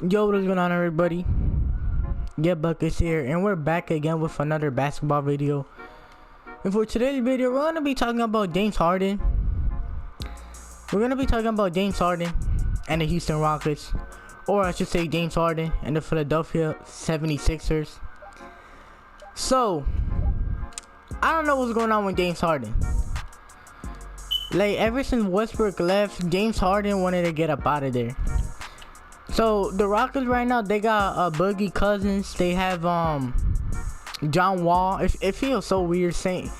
Yo, what is going on, everybody? Get Buckets here, and we're back again with another basketball video. And for today's video, we're gonna be talking about James Harden. We're gonna be talking about James Harden and the Houston Rockets, or I should say James Harden and the Philadelphia 76ers. So, I don't know what's going on with James Harden. Like, ever since Westbrook left, James Harden wanted to get up out of there. So the Rockets right now, they got Boogie Cousins. They have John Wall. It feels so weird seeing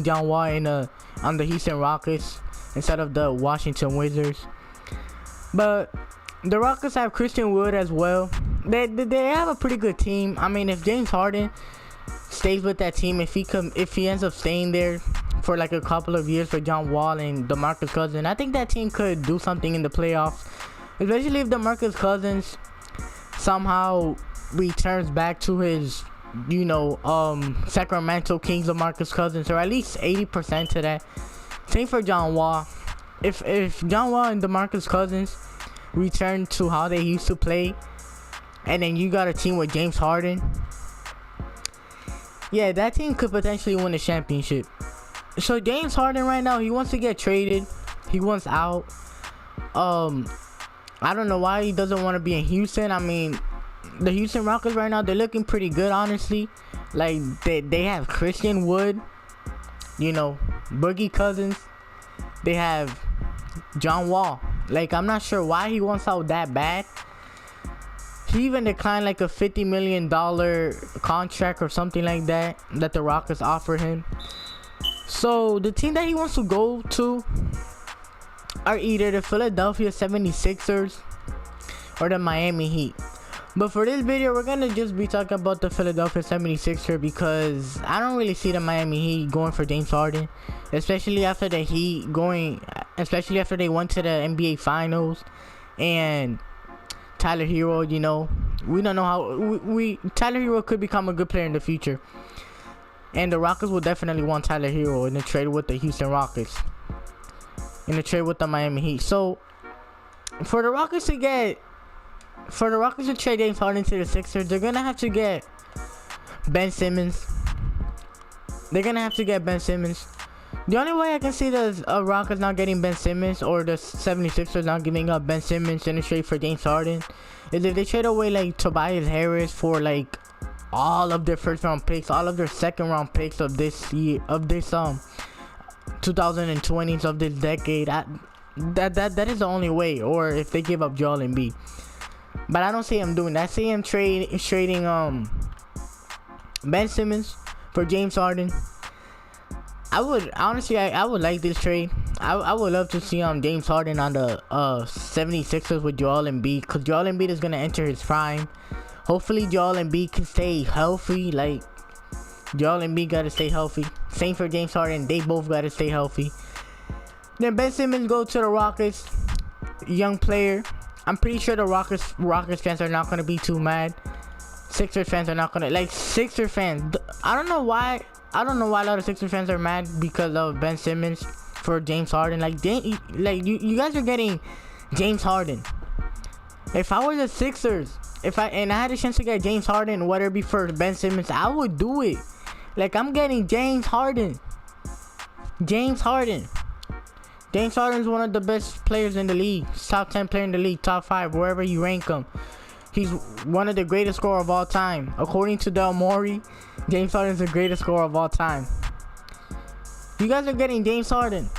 John Wall on the Houston Rockets instead of the Washington Wizards. But the Rockets have Christian Wood as well. They have a pretty good team. I mean, if James Harden stays with that team, if he ends up staying there for like a couple of years for John Wall and DeMarcus Cousins, I think that team could do something in the playoffs. Especially if DeMarcus Cousins somehow returns back to his, Sacramento Kings DeMarcus Cousins, or at least 80% to that. Same for John Wall. If John Wall and DeMarcus Cousins return to how they used to play, and then you got a team with James Harden, yeah, that team could potentially win the championship. So James Harden right now, he wants to get traded. He wants out. I don't know why he doesn't want to be in Houston. I mean, the Houston Rockets right now, they're looking pretty good, honestly. Like, they have Christian Wood, Boogie Cousins. They have John Wall. Like, I'm not sure why he wants out that bad. He even declined like a $50 million contract or something like that the Rockets offered him. So, the team that he wants to go to are either the Philadelphia 76ers or the Miami Heat. But for this video, we're gonna just be talking about the Philadelphia 76ers because I don't really see the Miami Heat going for James Harden, especially after they went to the NBA Finals and Tyler Hero. We don't know how Tyler Hero could become a good player in the future, and the Rockets will definitely want Tyler Hero in the trade with the Houston Rockets. In the trade with the Miami Heat. So for the Rockets to trade James Harden to the Sixers, they're gonna have to get Ben Simmons. The only way I can see the Rockets not getting Ben Simmons, or the 76ers not giving up Ben Simmons in a trade for James Harden, is if they trade away like Tobias Harris for like all of their first round picks, all of their second round picks of this year, 2020s of this decade. That is the only way. Or if they give up Joel Embiid, but I don't see him doing that. I see him trading Ben Simmons for James Harden. I would like this trade. I would love to see James Harden on the 76ers with Joel Embiid, because Joel Embiid is gonna enter his prime. Hopefully Joel Embiid can stay healthy. Like, Joel Embiid gotta stay healthy. Same for James Harden. They both gotta stay healthy. Then Ben Simmons go to the Rockets. Young player. I'm pretty sure the Rockets fans are not gonna be too mad. Sixers fans are not gonna Sixers fans. I don't know why a lot of Sixers fans are mad because of Ben Simmons for James Harden. You guys are getting James Harden. If I was the Sixers, I had a chance to get James Harden, whether it be for Ben Simmons, I would do it. Like, I'm getting James Harden. James Harden is one of the best players in the league. Top 10 player in the league, top 5, wherever you rank him. He's one of the greatest scorers of all time. According to Del Morey, James Harden is the greatest scorer of all time. You guys are getting James Harden.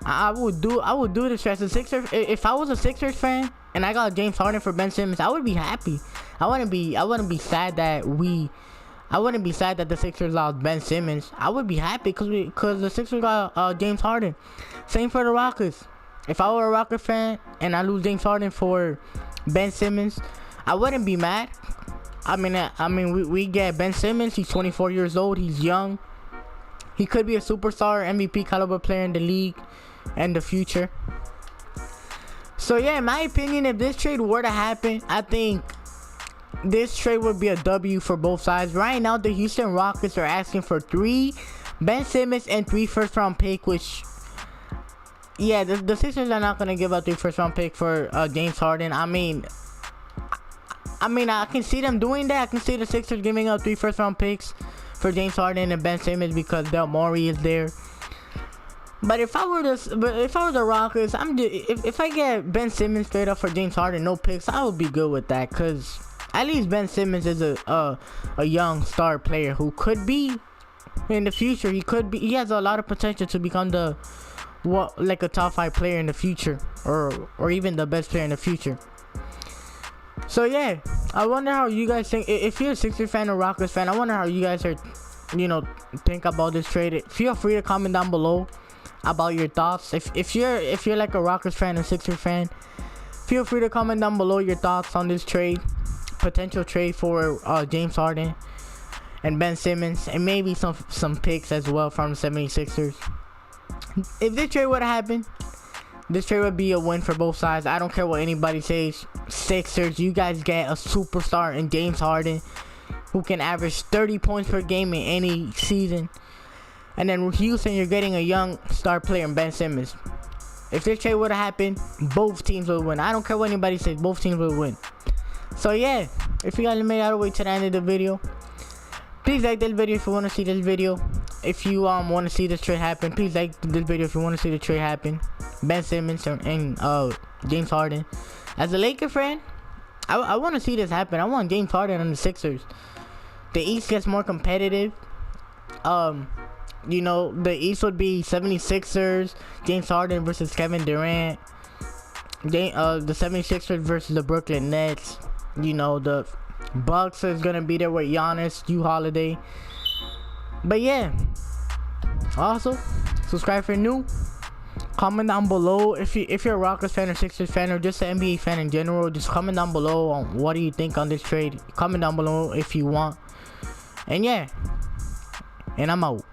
I would do this as a Sixers. If I was a Sixers fan and I got James Harden for Ben Simmons, I would be happy. I wouldn't be sad that the Sixers lost Ben Simmons. I would be happy because the Sixers got James Harden. Same for the Rockets. If I were a Rocket fan and I lose James Harden for Ben Simmons, I wouldn't be mad. I mean, we get Ben Simmons. He's 24 years old. He's young. He could be a superstar, MVP caliber player in the league in the future. So yeah, in my opinion, if this trade were to happen, I think this trade would be a W for both sides. Right now, the Houston Rockets are asking for 3 Ben Simmons and 3 first round pick, which yeah, the Sixers are not gonna give up their first round pick for James Harden. I mean, I can see them doing that. I can see the Sixers giving up 3 first round picks for James Harden and Ben Simmons because Del Morey is there. But if I were the Rockets, if I get Ben Simmons straight up for James Harden, no picks, I would be good with that. Cause at least Ben Simmons is a young star player who could be in the future. He has a lot of potential to become like a top 5 player in the future, or even the best player in the future. So yeah, I wonder how you guys think. If you're a Sixers fan or Rockets fan, I wonder how you guys are, think about this trade. Feel free to comment down below about your thoughts. If you're like a Rockets fan or Sixers fan, feel free to comment down below your thoughts on this potential trade for James Harden and Ben Simmons, and maybe some picks as well from the 76ers. If this trade would happen, this trade would be a win for both sides. I don't care what anybody says. Sixers, you guys get a superstar in James Harden who can average 30 points per game in any season. And then with Houston, you're getting a young star player in Ben Simmons. If this trade would have happened, both teams would win. I don't care what anybody says, both teams would win. So yeah, if you guys made it all the way to the end of the video, please like this video if you want to see this video. If you want to see this trade happen, please like this video if you want to see the trade happen. Ben Simmons and James Harden. As a Laker fan, I want to see this happen. I want James Harden on the Sixers. The East gets more competitive. The East would be 76ers, James Harden versus Kevin Durant. The 76ers versus the Brooklyn Nets. The Bucks is gonna be there with Giannis, Jrue Holiday. But yeah, also subscribe if you're new. Comment down below if you're a Rockets fan or Sixers fan or just an NBA fan in general. Just comment down below on what do you think on this trade. Comment down below if you want. And yeah, and I'm out.